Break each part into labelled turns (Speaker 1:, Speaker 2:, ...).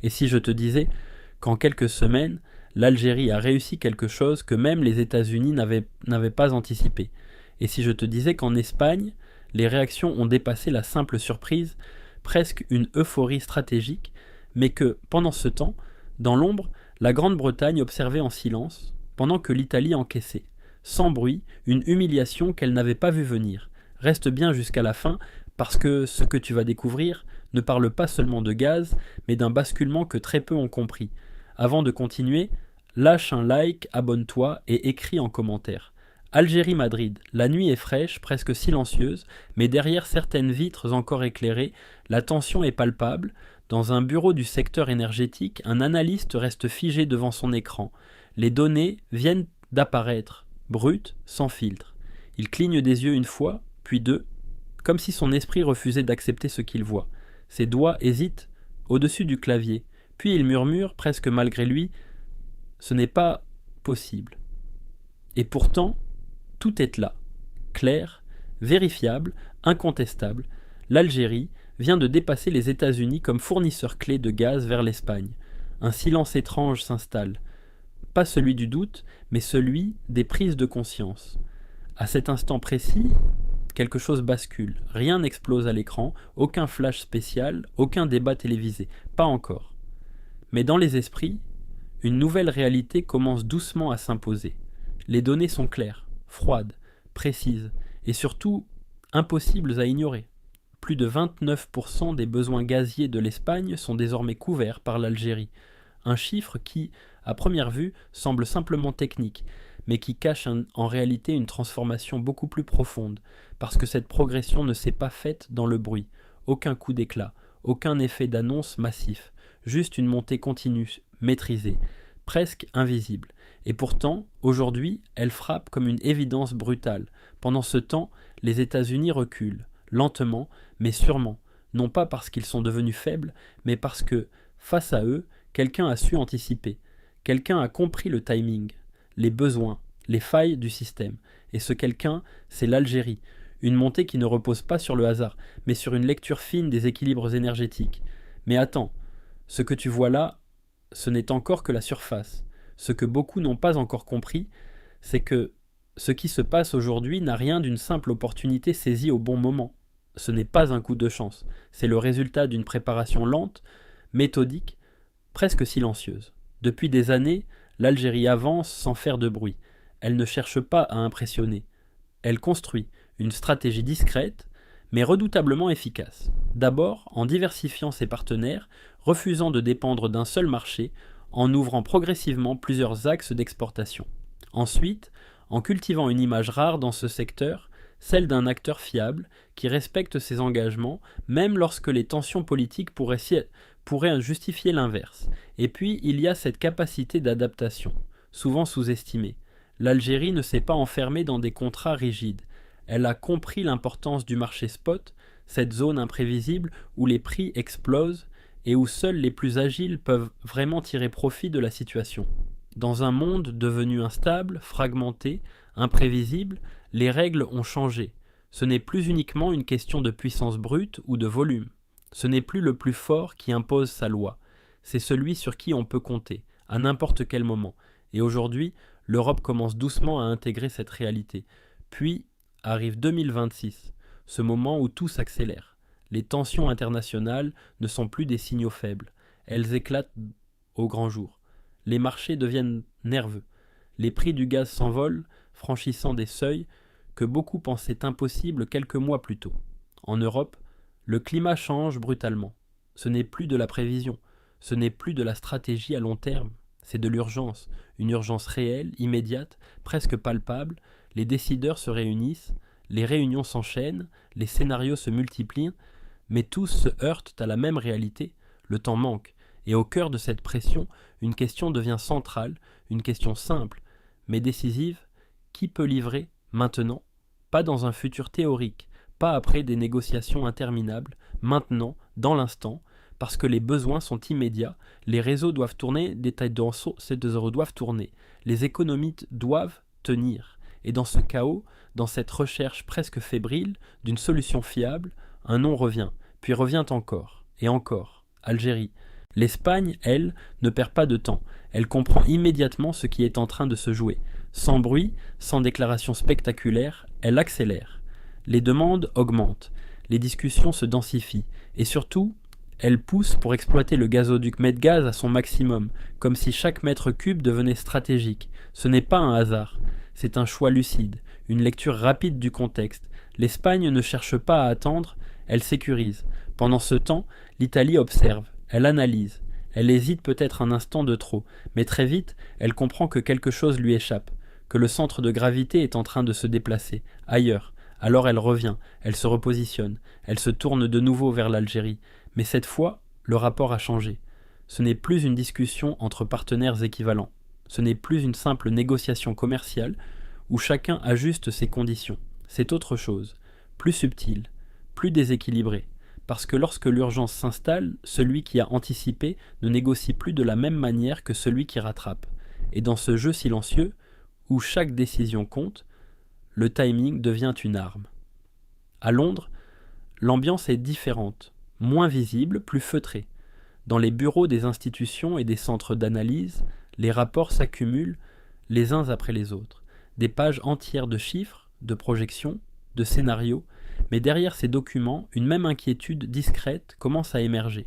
Speaker 1: Et si je te disais qu'en quelques semaines, l'Algérie a réussi quelque chose que même les États-Unis n'avaient pas anticipé? Et si je te disais qu'en Espagne, les réactions ont dépassé la simple surprise, presque une euphorie stratégique, mais que, pendant ce temps, dans l'ombre, la Grande-Bretagne observait en silence, pendant que l'Italie encaissait, sans bruit, une humiliation qu'elle n'avait pas vue venir. Reste bien jusqu'à la fin, parce que ce que tu vas découvrir ne parle pas seulement de gaz, mais d'un basculement que très peu ont compris. Avant de continuer, lâche un like, abonne-toi et écris en commentaire. Algérie-Madrid, la nuit est fraîche, presque silencieuse, mais derrière certaines vitres encore éclairées, la tension est palpable. Dans un bureau du secteur énergétique, un analyste reste figé devant son écran. Les données viennent d'apparaître, brutes, sans filtre. Il cligne des yeux une fois, puis deux, comme si son esprit refusait d'accepter ce qu'il voit. Ses doigts hésitent au-dessus du clavier, puis il murmure, presque malgré lui, « Ce n'est pas possible ». Et pourtant, tout est là, clair, vérifiable, incontestable. L'Algérie vient de dépasser les États-Unis comme fournisseur clé de gaz vers l'Espagne. Un silence étrange s'installe. Pas celui du doute, mais celui des prises de conscience. À cet instant précis, quelque chose bascule. Rien n'explose à l'écran, aucun flash spécial, aucun débat télévisé. Pas encore. Mais dans les esprits, une nouvelle réalité commence doucement à s'imposer. Les données sont claires, froides, précises, et surtout impossibles à ignorer. Plus de 29% des besoins gaziers de l'Espagne sont désormais couverts par l'Algérie. Un chiffre qui, à première vue, semble simplement technique, mais qui cache en réalité une transformation beaucoup plus profonde, parce que cette progression ne s'est pas faite dans le bruit. Aucun coup d'éclat, aucun effet d'annonce massif, juste une montée continue, maîtrisée, presque invisible. Et pourtant, aujourd'hui, elle frappe comme une évidence brutale. Pendant ce temps, les États-Unis reculent, lentement, mais sûrement, non pas parce qu'ils sont devenus faibles, mais parce que, face à eux, quelqu'un a su anticiper, quelqu'un a compris le timing, les besoins, les failles du système. Et ce quelqu'un, c'est l'Algérie, une montée qui ne repose pas sur le hasard, mais sur une lecture fine des équilibres énergétiques. Mais attends, ce que tu vois là, ce n'est encore que la surface. Ce que beaucoup n'ont pas encore compris, c'est que ce qui se passe aujourd'hui n'a rien d'une simple opportunité saisie au bon moment. Ce n'est pas un coup de chance, c'est le résultat d'une préparation lente, méthodique, presque silencieuse. Depuis des années, l'Algérie avance sans faire de bruit. Elle ne cherche pas à impressionner. Elle construit une stratégie discrète, mais redoutablement efficace. D'abord, en diversifiant ses partenaires, refusant de dépendre d'un seul marché, en ouvrant progressivement plusieurs axes d'exportation. Ensuite, en cultivant une image rare dans ce secteur, celle d'un acteur fiable qui respecte ses engagements, même lorsque les tensions politiques pourraient justifier l'inverse. Et puis, il y a cette capacité d'adaptation, souvent sous-estimée. L'Algérie ne s'est pas enfermée dans des contrats rigides. Elle a compris l'importance du marché spot, cette zone imprévisible où les prix explosent et où seuls les plus agiles peuvent vraiment tirer profit de la situation. Dans un monde devenu instable, fragmenté, imprévisible, les règles ont changé. Ce n'est plus uniquement une question de puissance brute ou de volume. Ce n'est plus le plus fort qui impose sa loi. C'est celui sur qui on peut compter, à n'importe quel moment. Et aujourd'hui, l'Europe commence doucement à intégrer cette réalité. Puis arrive 2026, ce moment où tout s'accélère. Les tensions internationales ne sont plus des signaux faibles. Elles éclatent au grand jour. Les marchés deviennent nerveux. Les prix du gaz s'envolent, franchissant des seuils que beaucoup pensaient impossibles quelques mois plus tôt. En Europe, le climat change brutalement. Ce n'est plus de la prévision, ce n'est plus de la stratégie à long terme, c'est de l'urgence, une urgence réelle, immédiate, presque palpable. Les décideurs se réunissent, les réunions s'enchaînent, les scénarios se multiplient, mais tous se heurtent à la même réalité, le temps manque, et au cœur de cette pression, une question devient centrale, une question simple, mais décisive, qui peut livrer maintenant? Pas dans un futur théorique, pas après des négociations interminables, maintenant, dans l'instant, parce que les besoins sont immédiats, les réseaux doivent tourner, des tailles d'enceaux, ces deux euros doivent tourner, les économies doivent tenir. Et dans ce chaos, dans cette recherche presque fébrile d'une solution fiable, un nom revient, puis revient encore, et encore. Algérie. L'Espagne, elle, ne perd pas de temps. Elle comprend immédiatement ce qui est en train de se jouer. Sans bruit, sans déclaration spectaculaire, elle accélère. Les demandes augmentent, les discussions se densifient, et surtout, elle pousse pour exploiter le gazoduc Medgaz à son maximum, comme si chaque mètre cube devenait stratégique. Ce n'est pas un hasard, c'est un choix lucide, une lecture rapide du contexte. L'Espagne ne cherche pas à attendre, elle sécurise. Pendant ce temps, l'Italie observe, elle analyse, elle hésite peut-être un instant de trop, mais très vite, elle comprend que quelque chose lui échappe, que le centre de gravité est en train de se déplacer, ailleurs. Alors elle revient, elle se repositionne, elle se tourne de nouveau vers l'Algérie. Mais cette fois, le rapport a changé. Ce n'est plus une discussion entre partenaires équivalents. Ce n'est plus une simple négociation commerciale où chacun ajuste ses conditions. C'est autre chose, plus subtil, plus déséquilibré. Parce que lorsque l'urgence s'installe, celui qui a anticipé ne négocie plus de la même manière que celui qui rattrape. Et dans ce jeu silencieux, où chaque décision compte, le timing devient une arme. À Londres, l'ambiance est différente, moins visible, plus feutrée. Dans les bureaux des institutions et des centres d'analyse, les rapports s'accumulent les uns après les autres. Des pages entières de chiffres, de projections, de scénarios, mais derrière ces documents, une même inquiétude discrète commence à émerger.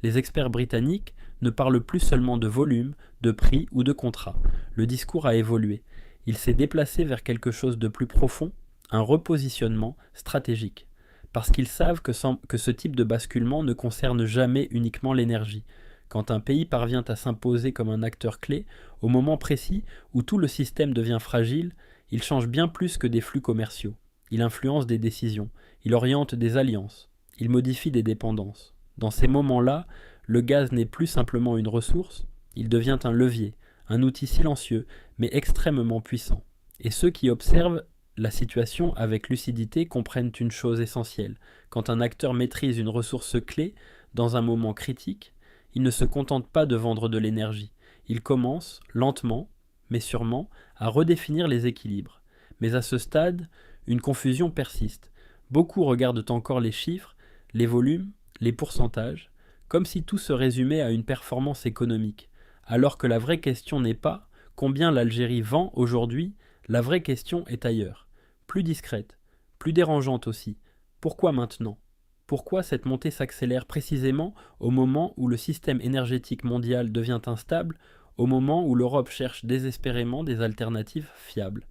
Speaker 1: Les experts britanniques ne parlent plus seulement de volume, de prix ou de contrat. Le discours a évolué. Il s'est déplacé vers quelque chose de plus profond, un repositionnement stratégique. Parce qu'ils savent que ce type de basculement ne concerne jamais uniquement l'énergie. Quand un pays parvient à s'imposer comme un acteur clé, au moment précis où tout le système devient fragile, il change bien plus que des flux commerciaux. Il influence des décisions, il oriente des alliances, il modifie des dépendances. Dans ces moments-là, le gaz n'est plus simplement une ressource, il devient un levier, un outil silencieux, mais extrêmement puissant. Et ceux qui observent la situation avec lucidité comprennent une chose essentielle. Quand un acteur maîtrise une ressource clé, dans un moment critique, il ne se contente pas de vendre de l'énergie. Il commence, lentement, mais sûrement, à redéfinir les équilibres. Mais à ce stade, une confusion persiste. Beaucoup regardent encore les chiffres, les volumes, les pourcentages, comme si tout se résumait à une performance économique. Alors que la vraie question n'est pas combien l'Algérie vend aujourd'hui, la vraie question est ailleurs. Plus discrète, plus dérangeante aussi. Pourquoi maintenant ? Pourquoi cette montée s'accélère précisément au moment où le système énergétique mondial devient instable, au moment où l'Europe cherche désespérément des alternatives fiables,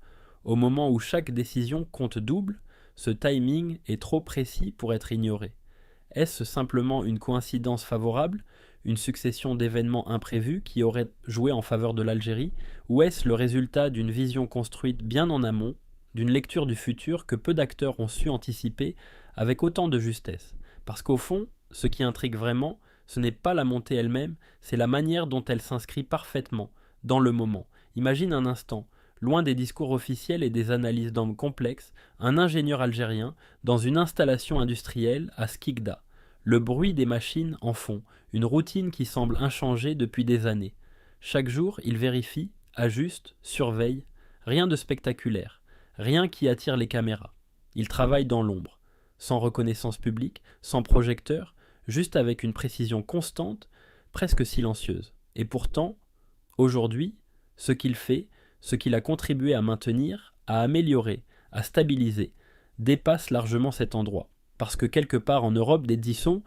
Speaker 1: au moment où chaque décision compte double, ce timing est trop précis pour être ignoré. Est-ce simplement une coïncidence favorable, une succession d'événements imprévus qui auraient joué en faveur de l'Algérie, ou est-ce le résultat d'une vision construite bien en amont, d'une lecture du futur que peu d'acteurs ont su anticiper avec autant de justesse? Parce qu'au fond, ce qui intrigue vraiment, ce n'est pas la montée elle-même, c'est la manière dont elle s'inscrit parfaitement, dans le moment. Imagine un instant, loin des discours officiels et des analyses d'hommes complexes, un ingénieur algérien dans une installation industrielle à Skikda. Le bruit des machines en fond, une routine qui semble inchangée depuis des années. Chaque jour, il vérifie, ajuste, surveille, rien de spectaculaire, rien qui attire les caméras. Il travaille dans l'ombre, sans reconnaissance publique, sans projecteur, juste avec une précision constante, presque silencieuse. Et pourtant, aujourd'hui, ce qu'il fait, ce qu'il a contribué à maintenir, à améliorer, à stabiliser, dépasse largement cet endroit. Parce que quelque part en Europe, des décisions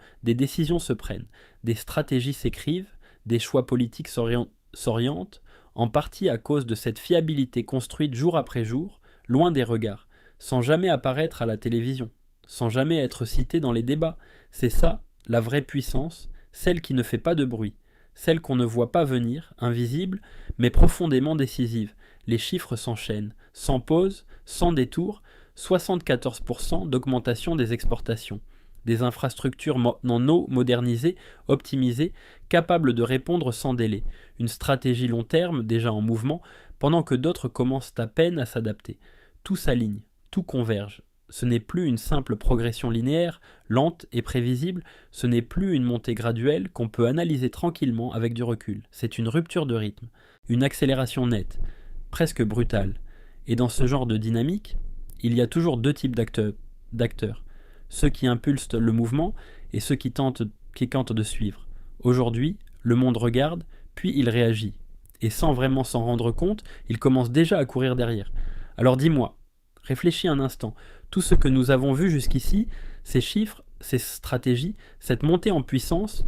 Speaker 1: se prennent, des stratégies s'écrivent, des choix politiques s'orientent, en partie à cause de cette fiabilité construite jour après jour, loin des regards, sans jamais apparaître à la télévision, sans jamais être cité dans les débats. C'est ça, la vraie puissance, celle qui ne fait pas de bruit, celle qu'on ne voit pas venir, invisible, mais profondément décisive. Les chiffres s'enchaînent, sans pause, sans détour, 74% d'augmentation des exportations, des infrastructures en eau modernisées, optimisées, capables de répondre sans délai, une stratégie long terme déjà en mouvement, pendant que d'autres commencent à peine à s'adapter. Tout s'aligne, tout converge. Ce n'est plus une simple progression linéaire, lente et prévisible, ce n'est plus une montée graduelle qu'on peut analyser tranquillement avec du recul. C'est une rupture de rythme, une accélération nette, presque brutale. Et dans ce genre de dynamique, il y a toujours deux types d'acteurs. Ceux qui impulsent le mouvement et ceux qui tentent de suivre. Aujourd'hui, le monde regarde, puis il réagit. Et sans vraiment s'en rendre compte, il commence déjà à courir derrière. Alors dis-moi, réfléchis un instant, tout ce que nous avons vu jusqu'ici, ces chiffres, ces stratégies, cette montée en puissance,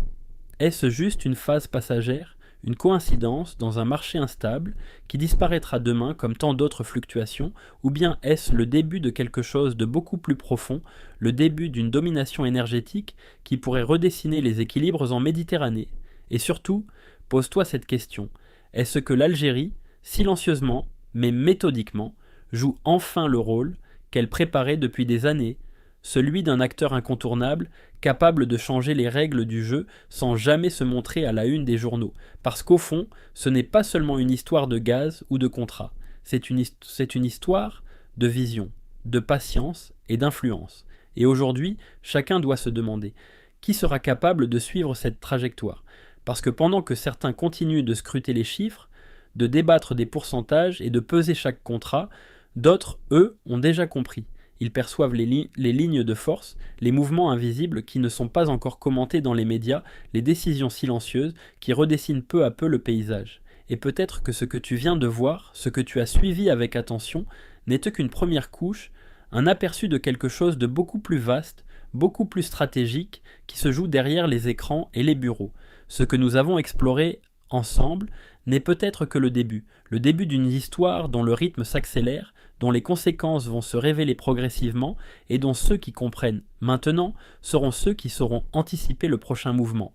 Speaker 1: est-ce juste une phase passagère, une coïncidence dans un marché instable qui disparaîtra demain comme tant d'autres fluctuations, ou bien est-ce le début de quelque chose de beaucoup plus profond, le début d'une domination énergétique qui pourrait redessiner les équilibres en Méditerranée? Et surtout, pose-toi cette question, est-ce que l'Algérie, silencieusement, mais méthodiquement, joue enfin le rôle qu'elle préparait depuis des années, celui d'un acteur incontournable, capable de changer les règles du jeu sans jamais se montrer à la une des journaux. Parce qu'au fond, ce n'est pas seulement une histoire de gaz ou de contrat, c'est une histoire de vision, de patience et d'influence. Et aujourd'hui, chacun doit se demander, qui sera capable de suivre cette trajectoire? Parce que pendant que certains continuent de scruter les chiffres, de débattre des pourcentages et de peser chaque contrat, d'autres, eux, ont déjà compris. Ils perçoivent les lignes de force, les mouvements invisibles qui ne sont pas encore commentés dans les médias, les décisions silencieuses qui redessinent peu à peu le paysage. Et peut-être que ce que tu viens de voir, ce que tu as suivi avec attention, n'est qu'une première couche, un aperçu de quelque chose de beaucoup plus vaste, beaucoup plus stratégique, qui se joue derrière les écrans et les bureaux. Ce que nous avons exploré ensemble n'est peut-être que le début d'une histoire dont le rythme s'accélère, dont les conséquences vont se révéler progressivement et dont ceux qui comprennent maintenant seront ceux qui sauront anticiper le prochain mouvement.